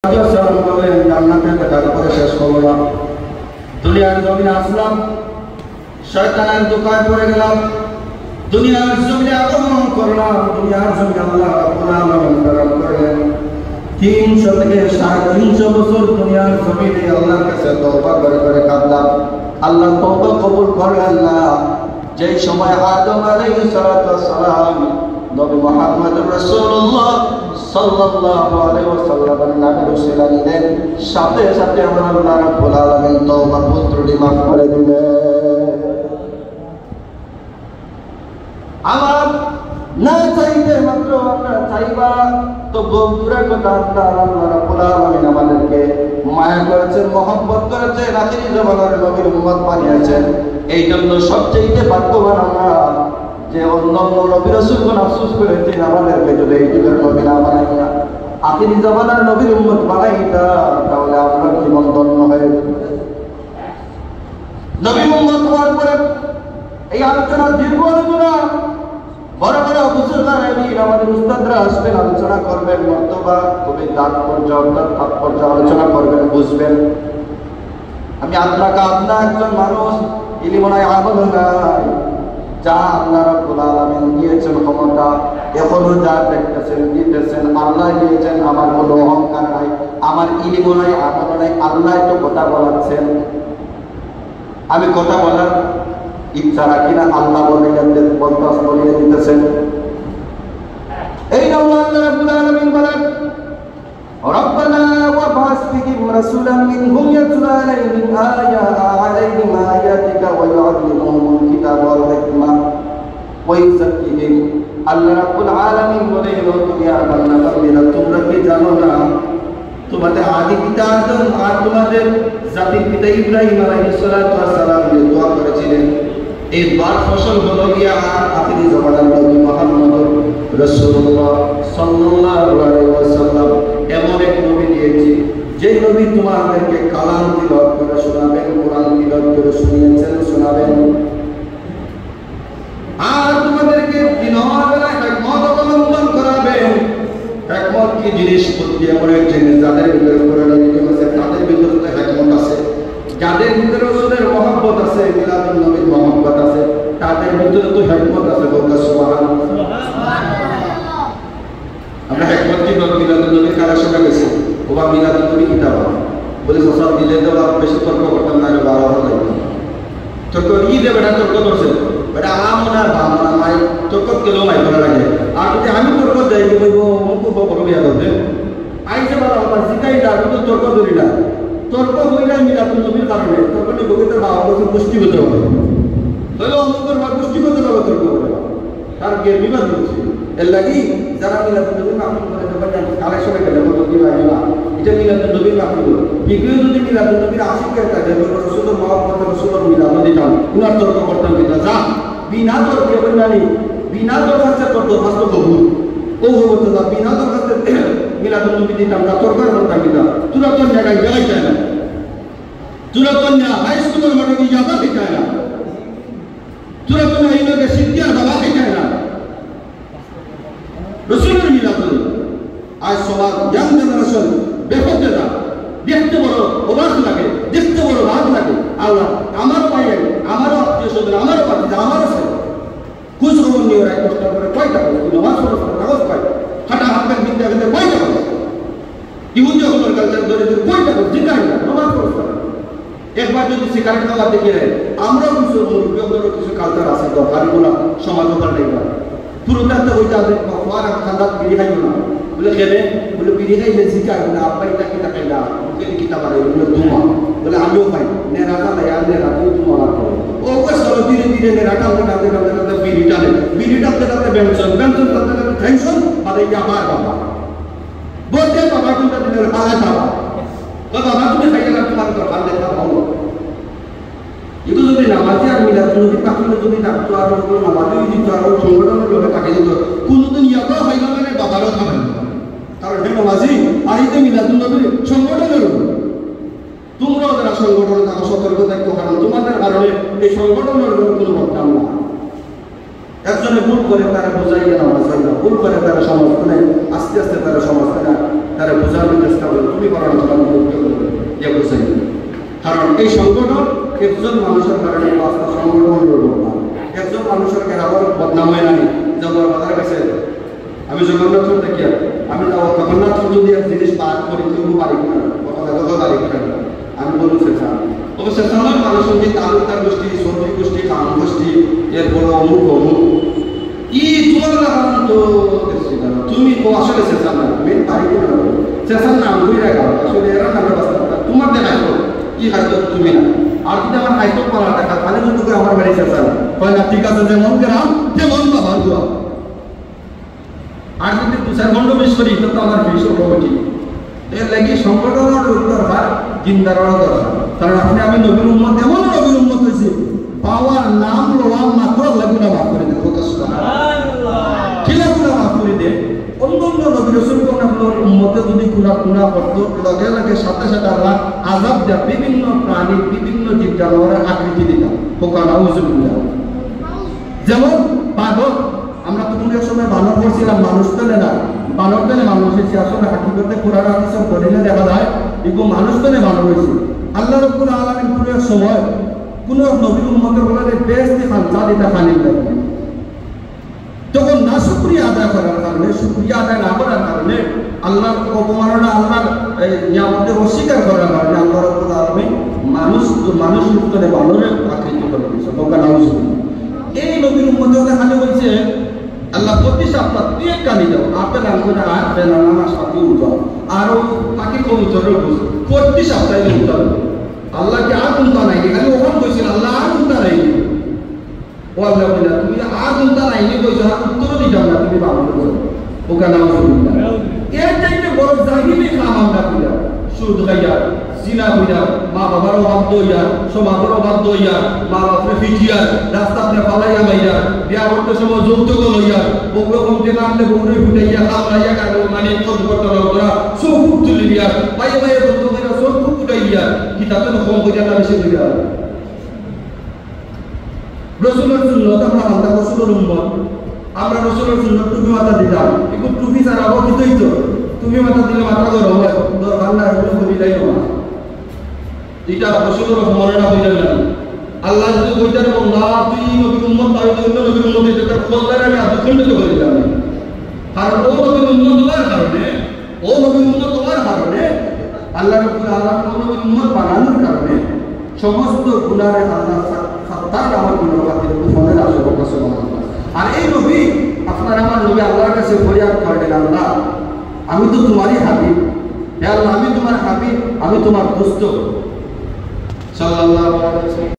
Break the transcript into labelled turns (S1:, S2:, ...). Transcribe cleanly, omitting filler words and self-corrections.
S1: জান্নাতে দেখার পরে শেষ হলো না। দুনিয়ার জমিনে আসলাম, শয়তানের দোকায় পড়ে গেলাম, দুনিয়ার জমিনে আগমন করলাম। দুনিয়ার জমিনে আল্লাহ রাব্বুল আলামিন দান করলেন 300 থেকে 350 বছর দুনিয়ার জমিনে আল্লাহর কাছে তওবা করে করে কাঁদলাম। আল্লাহ তওবা কবুল করলেন না। যেই সময় আদম আলাইহিস সালাতু ওয়াস সালাম নবী মুহাম্মদুর রাসূলুল্লাহ সাল্লাল্লাহু আলাইহি ওয়াসাল্লামের নামে রসিলা নিলেন, সাথে সাথে আমার আল্লাহ রাব্বুল আলামিন তওবা পুত্রটি মাফ করে দিলেন। আমার না চাইতে মাত্র আমরা চাইবা তো বন্ধুরা কথা আল্লাহ রাব্বুল আলামিন আমাদেরকে মায়া করেছেন, মহব্বত করেছেন, আখিরি জামানার নবীর উম্মত বানিয়েছেন। এই জন্য সবচেয়ে ভাগ্যবান আমরা যে অন্য নবী রাসূলগণ আফসোস করেছেন আমাদেরকে যদি এই যুগের নবী না বানাইয়া আখিরি জামানার নবীর উম্মত বানাইতা, তাহলে আপনার জীবন ধন্য হয়ে যেত। নবীর উম্মত হওয়ার পরে এই আলোচনা, দীর্ঘ আলোচনা, বড় বড় বুজুর্গান আমাদের উস্তাদরা আসবেন, আলোচনা করবেন, মর্তবা খুবই তাৎপর্য আলোচনা করবেন, বুঝবেন। আমি আপনা একজন মানুষ, ইলিমনায় আমল নাই, যা আল্লাহ রাব্বুল আলামিন দিয়েছেন ক্ষমতা, এখনো যা দেখতেছেন দিতেছেন আল্লাহ দিয়েছেন। আমার কোনো অহংকার নাই, আমার ইলম নাই, আমল নাই, আল্লাহ তো কথা বলাচ্ছেন। আমি কথা বলার ইচ্ছা রাখি না, আল্লাহ বলে বলিয়ে দিতেছেন। এই আল্লাহ রাব্বুল আলামিন বলেন, রব্বানা ওয়াবআস ফীহিম রাসূলান মিনহুম ইয়াতলু আলাইহিম আয়াতিকা ওয়া ইউআল্লিমুহুমুল কিতাবা ওয়াল হিকমা ওয়া ইউযাক্কিহিম। আল্লাহ রাব্বুল আলামিন বলেন, ও দুনিয়ার বান্দা-বান্দীরা, তোমরা কি জানো না তোমাদের আদি পিতা আদম আর তোমাদের জাতির পিতা ইব্রাহিম আলাইহিস সালাতু ওয়াস সালাম যে দোয়া করেছিলেন, এই দোয়ার ফসল হলো গিয়া আখিরি জামানার নবী মুহাম্মদ রাসূলুল্লাহ সাল্লাল্লাহু আলাইহি ওয়াসাল্লাম এমন এক নবী দিয়েছি, যে নবী তোমাদেরকে কালাম তিলাওয়াত করে শোনাবেন, কোরআন তিলাওয়াত করে শুনিয়েছেন, শোনাবেন, আর তোমাদেরকে দিনের বেলায় হিকমত অবলম্বন করাবেন। হিকমত কি জিনিস? বুদ্ধি এমন এক জিনিস যাদের ভিতরে কোরআন আছে, তাদের ভিতরে তো হিকমত আছে। যাদের ভিতরে রাসূলের মহব্বত আছে, মিলাদুন নবীর মহব্বত আছে, তাদের ভিতরে তো হিকমত আছে। বলতে সুবহানাল্লাহ। আমরা হিকমত কি বল মিলাদুন নবীর কারা শোনা গেছে, ওবা মিলাদুন নবী কিতাব বলে সব দিলে তো বেশি তর্ক করতাম না, 12 লাগবে তর্ক ঈদে বেটা তর্ক করছে বেটা আমনা বামনা মাই তর্ক কেলো মাই করা লাগে। আর যদি আমি তর্ক দেই বলবো অমুক বড় বিয়া করতে আইছে বলা আমার জিকাই না, কিন্তু তর্ক করি না। তর্ক হইলে মিলাদুন নবীর কারণে তর্ক নিয়ে বলতে বাবা বলছে পুষ্টিগত হবে, তাহলে অমুকের বা পুষ্টিগত হবে তর্ক করে তার কে বিবাদ হচ্ছে। এর লাগি যারা মিলাদুন নবীর মাহফিল করে যখন কালেকশনে গেলে বলতো কি ভাই না এটা মিলাদুন নবীর মাহফিল, বিক্রি যদি মিলাদুন নবীর আশিকের কাছে রাসূলের মহব্বত রাসূলের মিলাদ দিতাম, উনার তর্ক করতাম কিনা যা বিনা তর্কে বললানি, বিনা দরখাস্তে তর্ক ফাস্ট কবুল ও হতো না, বিনা দরখাস্তে মিলাদুন নবী দিতাম না, তর্ক করতাম কিনা। তুরা তো জায়গায় জায়গায় যায় না, তুরা তো হাই স্কুলের মাঠে কি যাবা শিখায় না, তুরা তো এই লোকে শিক্ষার বাবা শিখায় না। রাসূলের মিলাদ আজ সমাজ ইয়াং জেনারেশন বেফতে না, দেখতে বড় অবাক লাগে, দেখতে বড় ভাগ লাগে। আল্লাহ আমার ভাই, আমারও আত্মীয় স্বজন, আমারও বাচ্চা, আমারও আছে খুশ খবর নিয়ে ওরা কষ্ট করে কয়টা করে নামাজ পড়ার কাগজ পায়, হাঁটা হাতের বিদ্যা বিদ্যা কয়টা করে ইহুদি হলের কালচার ধরে কয়টা করে জিজ্ঞাসা না নামাজ পড়তে একবার যদি সিগারেট খাওয়া দেখে আমরাও কিছু মুরব্বীদেরও কিছু কালচার আছে দরকারিগুলো সমাজ দরকার নেই না পুরোটা ওই তাদের ঠান্ডা বিড়ি খাইব না বলে খেলে বলে বিড়ি খাইলে জিজ্ঞাসা না আব্বাই তাকে তাকাই না কিতাব আর এগুলো ধোঁয়া বলে আমিও খাই নেড়াটা দেয় আর নেড়া তুই ধোঁয়া করে ও চলো ধীরে ধীরে নেড়া টানতে টানতে টানতে টানতে বিড়ি টানে, বিড়ি টানতে টানতে ব্যঞ্জন, ব্যঞ্জন টানতে টানতে টেনশন, মানে আমার বাবা বলতে বাবা কিন্তু দিনের আয় বাবা তো বাবা তুমি খাইলে না তোমার তো খাল দেখা ভালো। কিন্তু যদি নামাজি আর মিলাদুন নবী পাখিলে যদি ডাকতো আর নামাজিও দিত আর সংগঠনের লোকে তাকে দিত, কোনোদিন ইয়াকেও খাইল মানে বাবারও খাবেন, কারণ হে নামাজি আইতে মিলাদুন নবীর সংগঠনের তোমরাও যারা সংগঠনে থাকো সতর্ক থাকতো, কারণ তোমাদের কারণে এই সংগঠনের কোনো বদনাম না। একজনে ভুল করে তারা বোঝাইয়া নামাজ হয় না, ভুল করে তারা সমাজখানে আস্তে আস্তে তারা সমাজখানে তারা বোঝানোর চেষ্টা করে, তুমি করার তোমার বিরক্ত করবে ইয়ে বোঝাই। কারণ এই সংগঠন একজন মানুষের কারণে পাঁচটা সংগঠন করবো না, একজন মানুষের আবার বদনাম হয় নাই। যেমন বাজার কাছে আমি জগন্নাথ দেখি, আমি জগন্নাথ যদি এক জিনিস পাঠ করি তবু বাড়ি কিনা কথা বাড়ি কিনা আমি বলবো শেষা অবশ্য আমার মানুষ সঙ্গে তালুকদার গোষ্ঠী, সর্বী গোষ্ঠী, খান গোষ্ঠী, এরপরে অমুক অমুক কি তোমার লাগানো তো তুমি তো আসলে শেষার না মেন বাড়ি কিনা শেষার নাম ঘুরে রাখা আসলে এরা নামের বাস্তা তোমার দেখা কি খাইতো তুমি না। আর যদি আমার খাইতো করা দেখা তাহলে কিন্তু আমার বাড়ি শেষা হয় না, ঠিক আছে যেমন গেলাম তেমন বাবার দোয়া। আর যদি 2-4 ঘন্টা বেশ করি তো আমার ভীষণ কমিটি এর লাগে সংগঠনের দরকার, জিন্দারও দরকার। কারণ আপনি আমি নবীর উম্মত, এমন নবীর উম্মত হয়েছে পাওয়ার নাম লোয়া মাত্র লাগুনা মাফ করে দেন, কি লাগুনা মাফ করে দেন। অন্য অন্য নবীর রসুল কোন আপনার উম্মতে যদি গুনাহ করতো লগে লগে সাথে সাথে আল্লাহ আযাব দেয়া বিভিন্ন প্রাণী, বিভিন্ন জীব জানোয়ারের আকৃতি দিতাম, পোকা নাউজুবিল্লাহ। যেমন পাগল, আমরা তো কোনো সময় বানর করছিলাম, মানুষ তোলে না, বানর তোলে মানুষ হয়েছে। আসলে হাকিকতে কোরআন হাদিসের দলিলে দেখা যায় এগুলো মানুষ তোলে বানর হয়েছে। আল্লাহ রাব্বুল আলামিন পুরো এক সময় কোন নবীর উম্মতের বলে বেহেশতে খান চালিতা খানির লাগবে, তখন না শুকরিয়া আদায় করার কারণে, শুকরিয়া আদায় না করার কারণে, আল্লাহর অবমাননা, আল্লাহর নিয়ামতের অস্বীকার করার কারণে আল্লাহ রাব্বুল আলামিন মানুষ রূপে বানরের আকৃতি করে দিয়েছে। এই নবীর উম্মতে ওদের খালি বলছে আল্লাহ প্রতি সপ্তাহ তুই এক কানি দাও, আপেল আঙ্গুরে আর বেনানার সাথে উঠাও, আরো পাখি কবুতরের বুঝ প্রতি সপ্তাহে উঠাও। আল্লাহকে আর উন্তা নাই, খালি ওখান বলছিল আল্লাহ আর উন্তা নাই। ও আল্লাহ বলে তুমি আর উন্তা নাইনি বলছো, আর উত্তরও দিতাম না, তুমি বাবা বলো ওখানে এর চাইতে বড় জাহিলি খাম আমরা কইরা, সুদ খাইয়া, জিনা কইরা, মা বাবার অভাব দইয়া, সমাজের অভাব দইয়া, মা বাপরে ফিটিয়া, রাস্তা আপনি পালাইয়া মাইয়া, বিয়া করতে সময় যৌতুক লইয়া, বউরে কমতে নামলে বউরে ফুটাইয়া, কামড়াইয়া কারো মানে চোখ করতে ওরা চৌকুক তুলে দিয়া, পায়ে পায়ে বলতো মেয়েরা চৌকুক ফুটাইয়া, কি তাতে কম কইয়া না বেশি কইয়া। রসুলের সুন্নত আমরা আল্লাহ রসুলের উম্মত, আমরা রসুলের সুন্নত টুপি মাথা দিতাম, একটু টুপি ছাড়া অবকিতই তো টুপি মাথা দিলে মাথা গরম হয়, দরকার না এগুলো করিলাই না। এটা রসুলের মনে না হইলেন না। আল্লাহ যদি কইতেন না তুই নবীর উম্মত তাই তো অন্য নবীর উম্মত এটা খোঁজদার আমি আজ খণ্ডিত করে দিলাম। কারণ ও নবীর উম্মত তোমার কারণে, ও নবীর উম্মত তোমার কারণে, আল্লাহ রাব্বুল আলামিন নবীর উম্মত বানানোর কারণে সমস্ত গুনাহে আল্লাহ সাত্তার আমার গুনাহ খাতির ফলের আশীর্বাদ সুবহানাল্লাহ। আর এই নবী আপনার আমার নবী আল্লাহর কাছে ফরিয়াদ করেন, আল্লাহ আমি তো তোমারই হাবিব, হে আল্লাহ আমি তোমার হাবিব, আমি তোমার দোস্ত সাল্লাল্লাহু আলাইহি ওয়াসাল্লাম।